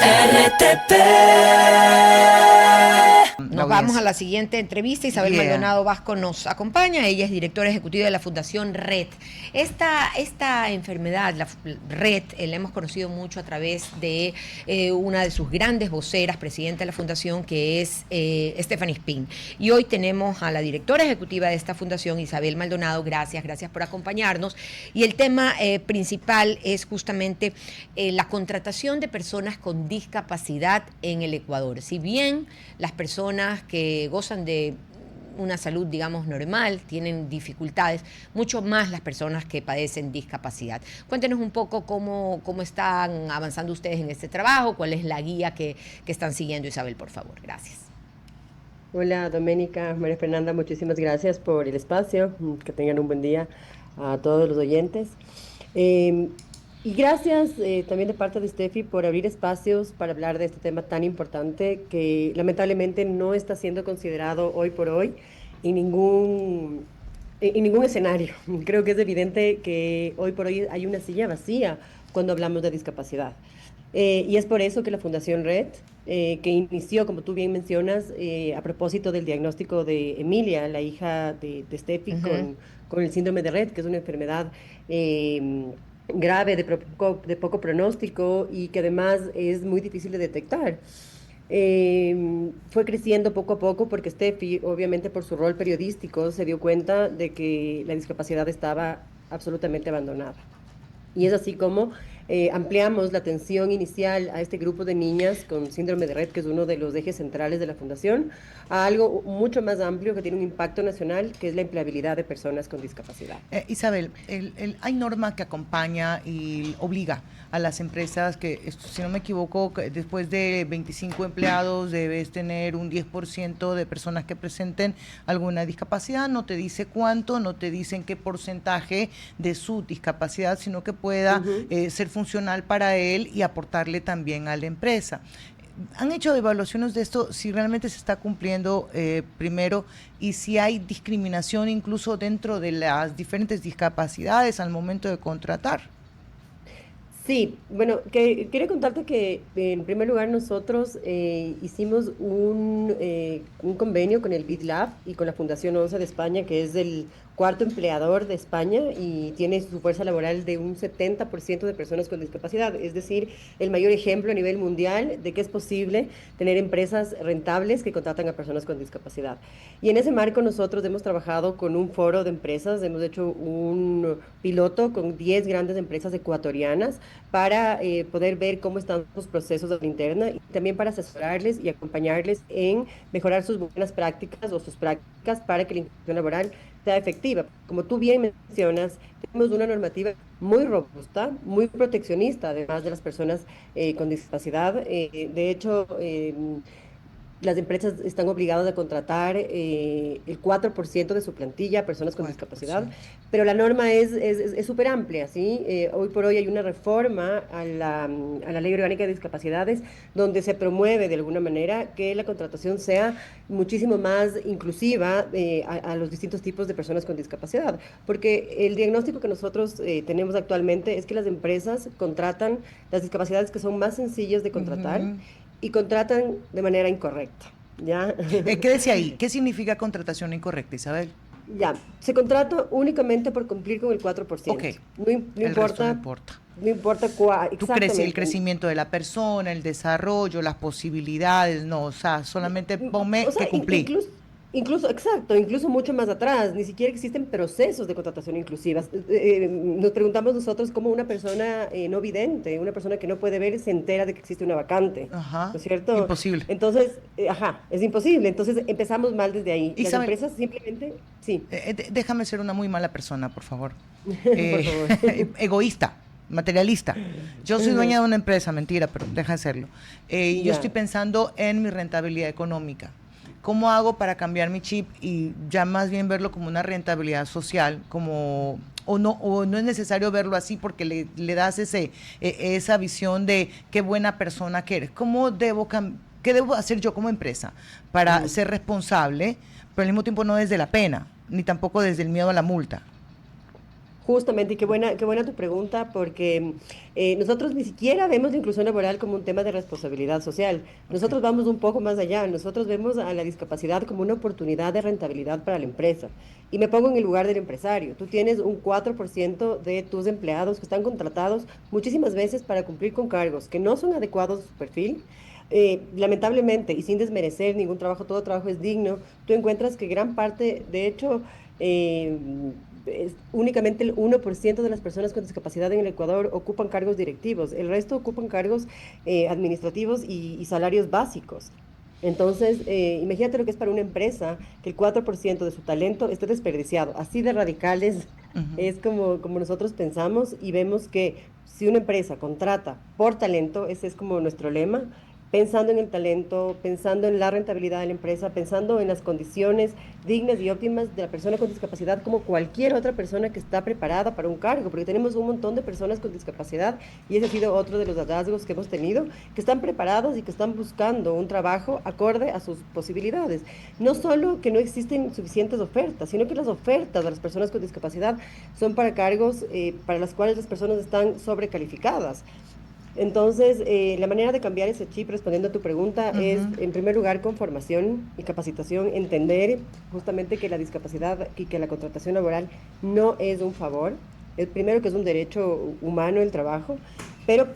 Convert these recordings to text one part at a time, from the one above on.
RTP. Nos vamos a la siguiente entrevista. Isabel Maldonado Vasco nos acompaña. Ella es directora ejecutiva de la Fundación RED. Esta enfermedad, la RED, la hemos conocido mucho a través de una de sus grandes voceras, presidenta de la Fundación, que es Stephanie Spin. Y hoy tenemos a la directora ejecutiva de esta fundación, Isabel Maldonado. Gracias por acompañarnos. Y el tema principal es justamente la contratación de personas con discapacidad en el Ecuador. Si bien las personas que gozan de una salud, digamos, normal, tienen dificultades, mucho más las personas que padecen discapacidad. Cuéntenos un poco cómo están avanzando ustedes en este trabajo, cuál es la guía que están siguiendo, Isabel, por favor. Gracias. Hola, Doménica, María Fernanda, muchísimas gracias por el espacio. Que tengan un buen día a todos los oyentes. Y gracias también de parte de Steffi por abrir espacios para hablar de este tema tan importante que lamentablemente no está siendo considerado hoy por hoy en ningún escenario. Creo que es evidente que hoy por hoy hay una silla vacía cuando hablamos de discapacidad. Y es por eso que la Fundación RED, que inició, como tú bien mencionas, a propósito del diagnóstico de Emilia, la hija de Steffi, con el síndrome de RED, que es una enfermedad grave, de poco pronóstico y que además es muy difícil de detectar. Fue creciendo poco a poco porque Steffi, obviamente por su rol periodístico, se dio cuenta de que la discapacidad estaba absolutamente abandonada. Y es así como ampliamos la atención inicial a este grupo de niñas con síndrome de RED, que es uno de los ejes centrales de la Fundación, a algo mucho más amplio que tiene un impacto nacional, que es la empleabilidad de personas con discapacidad. Isabel, hay norma que acompaña y obliga a las empresas que, si no me equivoco, después de 25 empleados debes tener un 10% de personas que presenten alguna discapacidad. No te dice cuánto, no te dicen qué porcentaje de su discapacidad, sino que pueda ser funcional para él y aportarle también a la empresa. ¿Han hecho evaluaciones de esto, si realmente se está cumpliendo primero y si hay discriminación incluso dentro de las diferentes discapacidades al momento de contratar? Sí, bueno, quería contarte que en primer lugar nosotros hicimos un convenio con el BidLab y con la Fundación ONSA de España, que es el cuarto empleador de España y tiene su fuerza laboral de un 70% de personas con discapacidad, es decir, el mayor ejemplo a nivel mundial de que es posible tener empresas rentables que contratan a personas con discapacidad. Y en ese marco nosotros hemos trabajado con un foro de empresas, hemos hecho un piloto con 10 grandes empresas ecuatorianas para poder ver cómo están sus procesos a la interna y también para asesorarles y acompañarles en mejorar sus buenas prácticas o sus prácticas para que la inclusión laboral sea efectiva. Como tú bien mencionas, tenemos una normativa muy robusta, muy proteccionista, además de las personas con discapacidad. De hecho, las empresas están obligadas a contratar el 4% de su plantilla a personas con discapacidad, pero la norma es súper amplia, ¿sí? Hoy por hoy hay una reforma a la Ley Orgánica de Discapacidades donde se promueve de alguna manera que la contratación sea muchísimo más inclusiva a los distintos tipos de personas con discapacidad, porque el diagnóstico que nosotros tenemos actualmente es que las empresas contratan las discapacidades que son más sencillas de contratar y contratan de manera incorrecta, ¿ya? ¿Qué decía ahí? ¿Qué significa contratación incorrecta, Isabel? Ya, se contrata únicamente por cumplir con el 4%. Ok, no importa. No importa. No importa cuál, exactamente. El crecimiento de la persona, el desarrollo, las posibilidades, no, o sea, solamente ponme O sea, que cumplí. incluso mucho más atrás, ni siquiera existen procesos de contratación inclusivas. Nos preguntamos nosotros cómo una persona no vidente, una persona que no puede ver, se entera de que existe una vacante, Ajá, ¿no es cierto? imposible. Entonces, es imposible. Entonces empezamos mal desde ahí. Las Isabel, empresas simplemente, sí, déjame ser una muy mala persona, por favor. por favor. Egoísta, materialista. Yo soy dueña de una empresa, mentira, pero deja de serlo. Yo Ya. estoy pensando en mi rentabilidad económica. ¿Cómo hago para cambiar mi chip y ya más bien verlo como una rentabilidad social, o no es necesario verlo así porque le das esa visión de qué buena persona que eres? ¿Qué debo hacer yo como empresa para ser responsable, pero al mismo tiempo no desde la pena, ni tampoco desde el miedo a la multa? Justamente, y qué buena tu pregunta, porque nosotros ni siquiera vemos la inclusión laboral como un tema de responsabilidad social. Ok. Nosotros vamos un poco más allá. Nosotros vemos a la discapacidad como una oportunidad de rentabilidad para la empresa. Y me pongo en el lugar del empresario. Tú tienes un 4% de tus empleados que están contratados muchísimas veces para cumplir con cargos que no son adecuados a su perfil. Lamentablemente, y sin desmerecer ningún trabajo, todo trabajo es digno, tú encuentras que gran parte, de hecho, eh, únicamente el 1% de las personas con discapacidad en el Ecuador ocupan cargos directivos, el resto ocupan cargos administrativos y salarios básicos. Entonces, imagínate lo que es para una empresa que el 4% de su talento esté desperdiciado. Así de radicales Ujú. es como nosotros pensamos y vemos que si una empresa contrata por talento, ese es como nuestro lema, pensando en el talento, pensando en la rentabilidad de la empresa, pensando en las condiciones dignas y óptimas de la persona con discapacidad como cualquier otra persona que está preparada para un cargo, porque tenemos un montón de personas con discapacidad y ese ha sido otro de los hallazgos que hemos tenido, que están preparados y que están buscando un trabajo acorde a sus posibilidades. No solo que no existen suficientes ofertas, sino que las ofertas de las personas con discapacidad son para cargos para las cuales las personas están sobrecalificadas. Entonces, la manera de cambiar ese chip, respondiendo a tu pregunta, es, Ujú. en primer lugar, con formación y capacitación, entender justamente que la discapacidad y que la contratación laboral no es un favor. El primero que es un derecho humano el trabajo, pero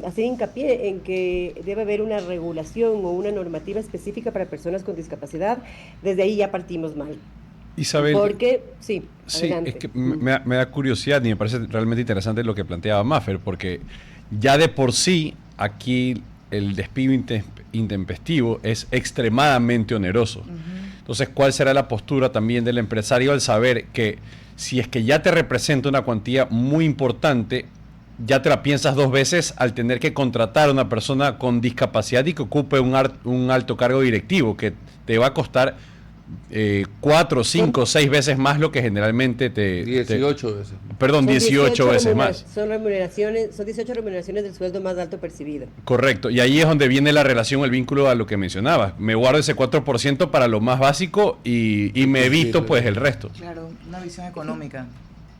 hacer hincapié en que debe haber una regulación o una normativa específica para personas con discapacidad. Desde ahí ya partimos mal. Isabel, Porque, sí, sí, es adelante. que me da curiosidad y me parece realmente interesante lo que planteaba Maffer, porque ya de por sí aquí el despido intempestivo es extremadamente oneroso. Entonces, ¿cuál será la postura también del empresario al saber que si es que ya te representa una cuantía muy importante, ya te la piensas dos veces al tener que contratar a una persona con discapacidad y que ocupe un alto cargo directivo, que te va a costar 4, 5, 6 veces más lo que generalmente 18 veces. perdón, Son 18 veces más. son 18 remuneraciones del sueldo más alto percibido. Correcto, y ahí es donde viene la relación, el vínculo a lo que mencionabas. Me guardo ese 4% para lo más básico y me evito pues el resto. Claro, una visión económica.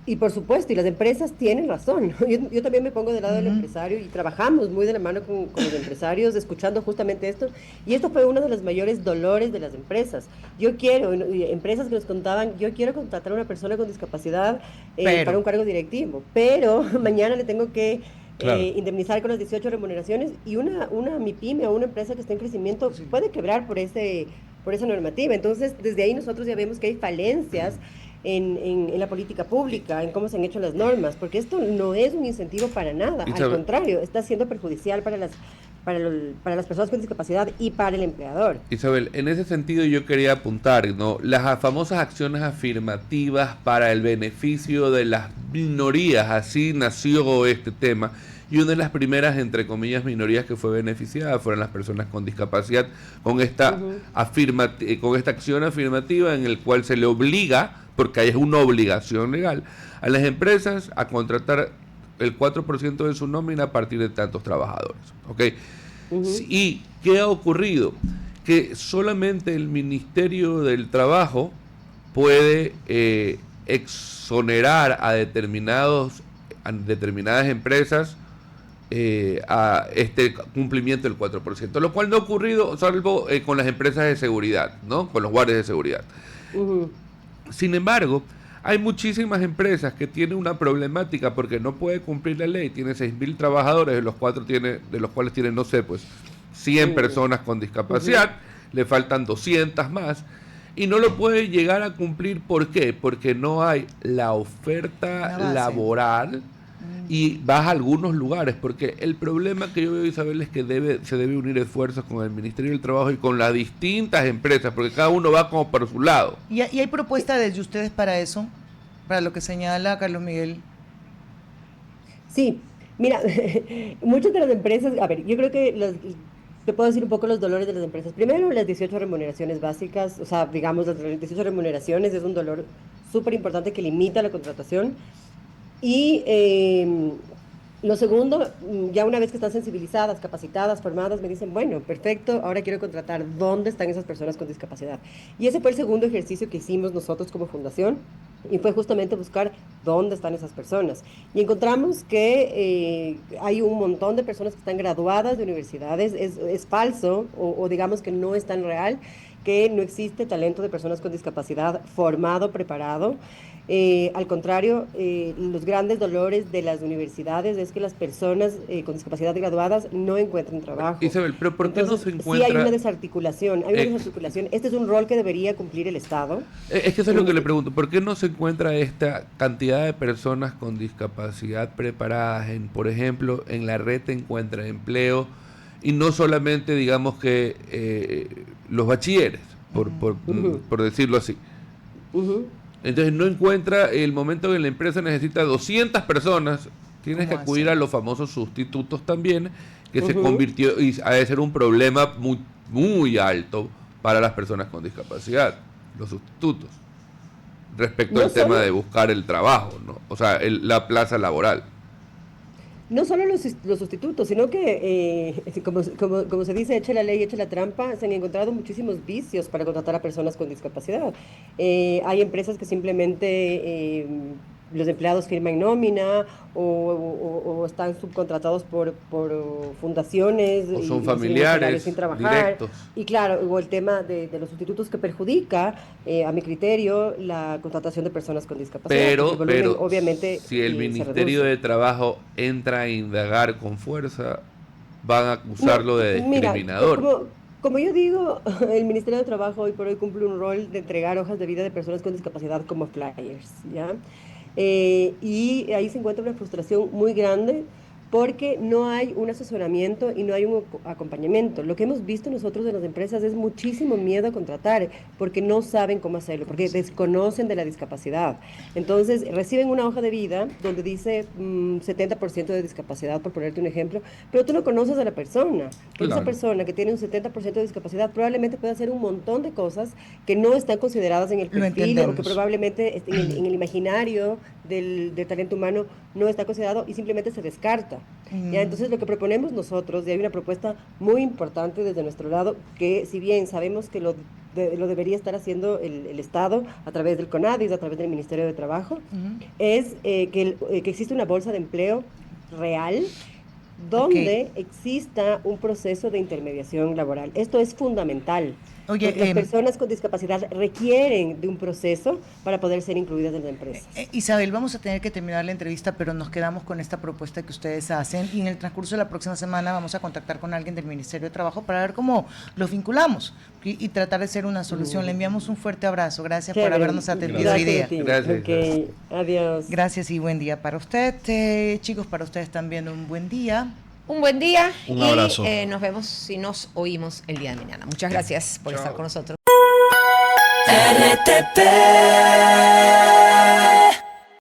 Y por supuesto, y las empresas tienen razón. Yo también me pongo del lado del Ujú. empresario y trabajamos muy de la mano con los empresarios, escuchando justamente esto. Y esto fue uno de los mayores dolores de las empresas. Yo quiero, y empresas que nos contaban, yo quiero contratar a una persona con discapacidad para un cargo directivo, pero mañana le tengo que Claro. indemnizar con las 18 remuneraciones y una MIPYME o una empresa que está en crecimiento Sí. puede quebrar por esa normativa. Entonces, desde ahí nosotros ya vemos que hay falencias en la política pública, en cómo se han hecho las normas, porque esto no es un incentivo para nada, al Isabel, contrario, está siendo perjudicial para las personas con discapacidad y para el empleador. Isabel, en ese sentido yo quería apuntar, ¿no? Las famosas acciones afirmativas para el beneficio de las minorías, así nació este tema. Y una de las primeras, entre comillas, minorías que fue beneficiada fueron las personas con discapacidad, con esta, Ujú. con esta acción afirmativa en el cual se le obliga, porque es una obligación legal, a las empresas a contratar el 4% de su nómina a partir de tantos trabajadores. ¿Ok? Ujú. ¿Y qué ha ocurrido? Que solamente el Ministerio del Trabajo puede exonerar a determinadas empresas a este cumplimiento del 4%, lo cual no ha ocurrido salvo con las empresas de seguridad, ¿no? Con los guardias de seguridad. Ujú. Sin embargo, hay muchísimas empresas que tienen una problemática porque no puede cumplir la ley. Tiene 6.000 trabajadores, de los cuales tiene, no sé, pues 100 personas con discapacidad, le faltan 200 más. Y no lo puede llegar a cumplir, ¿por qué? Porque no hay la oferta Una base. laboral y vas a algunos lugares, porque el problema que yo veo, Isabel, es que se debe unir esfuerzos con el Ministerio del Trabajo y con las distintas empresas, porque cada uno va como por su lado. ¿Y hay propuesta desde ustedes para eso? Para lo que señala Carlos Miguel. Sí, mira, muchas de las empresas, a ver, yo creo que te puedo decir un poco los dolores de las empresas. Primero, las 18 remuneraciones básicas, o sea, digamos, las 18 remuneraciones es un dolor súper importante que limita la contratación. Y lo segundo, ya una vez que están sensibilizadas, capacitadas, formadas, me dicen, bueno, perfecto, ahora quiero contratar dónde están esas personas con discapacidad. Y ese fue el segundo ejercicio que hicimos nosotros como fundación. Y fue justamente buscar dónde están esas personas. Y encontramos que hay un montón de personas que están graduadas de universidades. Es falso, o digamos que no es tan real, que no existe talento de personas con discapacidad formado, preparado. Al contrario, los grandes dolores de las universidades es que las personas con discapacidad graduadas no encuentran trabajo. Isabel, pero ¿por qué Entonces, no se encuentra? Sí hay una desarticulación, Este es un rol que debería cumplir el Estado. Es que eso es lo que le pregunto. ¿Por qué no se encuentra esta cantidad de personas con discapacidad preparadas por ejemplo, en la red encuentra empleo y no solamente, digamos que los bachilleres, por decirlo así? Entonces no encuentra el momento en que la empresa necesita 200 personas, tienes que acudir a los famosos sustitutos también, que se convirtió y ha de ser un problema muy, muy alto para las personas con discapacidad, los sustitutos, respecto al tema de buscar el trabajo, ¿no? O sea, la plaza laboral. No solo los sustitutos, sino que, como se dice, eche la ley, eche la trampa, se han encontrado muchísimos vicios para contratar a personas con discapacidad. Hay empresas que simplemente los empleados firman nómina o están subcontratados por fundaciones. O son y familiares sin trabajar. Directos. Y claro, o el tema de los sustitutos que perjudica, a mi criterio, la contratación de personas con discapacidad. Pero obviamente, si el Ministerio de Trabajo entra a indagar con fuerza, van a acusarlo de discriminador. Mira, como yo digo, el Ministerio de Trabajo hoy por hoy cumple un rol de entregar hojas de vida de personas con discapacidad como flyers, ¿ya? Y ahí se encuentra una frustración muy grande porque no hay un asesoramiento y no hay un acompañamiento. Lo que hemos visto nosotros en las empresas es muchísimo miedo a contratar porque no saben cómo hacerlo, porque desconocen de la discapacidad. Entonces reciben una hoja de vida donde dice 70% de discapacidad, por ponerte un ejemplo, pero tú no conoces a la persona. Pero esa persona que tiene un 70% de discapacidad probablemente puede hacer un montón de cosas que no están consideradas en el perfil o que probablemente en el imaginario del talento humano no está considerado y simplemente se descarta. ¿Ya? Entonces lo que proponemos nosotros, y hay una propuesta muy importante desde nuestro lado, que si bien sabemos que lo debería estar haciendo el Estado a través del CONADIS, a través del Ministerio de Trabajo, es que existe una bolsa de empleo real donde exista un proceso de intermediación laboral. Esto es fundamental. Oye, las personas con discapacidad requieren de un proceso para poder ser incluidas en las empresas. Isabel, vamos a tener que terminar la entrevista, pero nos quedamos con esta propuesta que ustedes hacen y en el transcurso de la próxima semana vamos a contactar con alguien del Ministerio de Trabajo para ver cómo los vinculamos y tratar de ser una solución. Le enviamos un fuerte abrazo. Gracias por habernos atendido hoy día. Gracias. Okay. Adiós. Gracias y buen día para usted. Chicos, para ustedes también un buen día. Un buen día. Un abrazo. Y nos vemos si nos oímos el día de mañana. Muchas gracias por estar con nosotros. RTP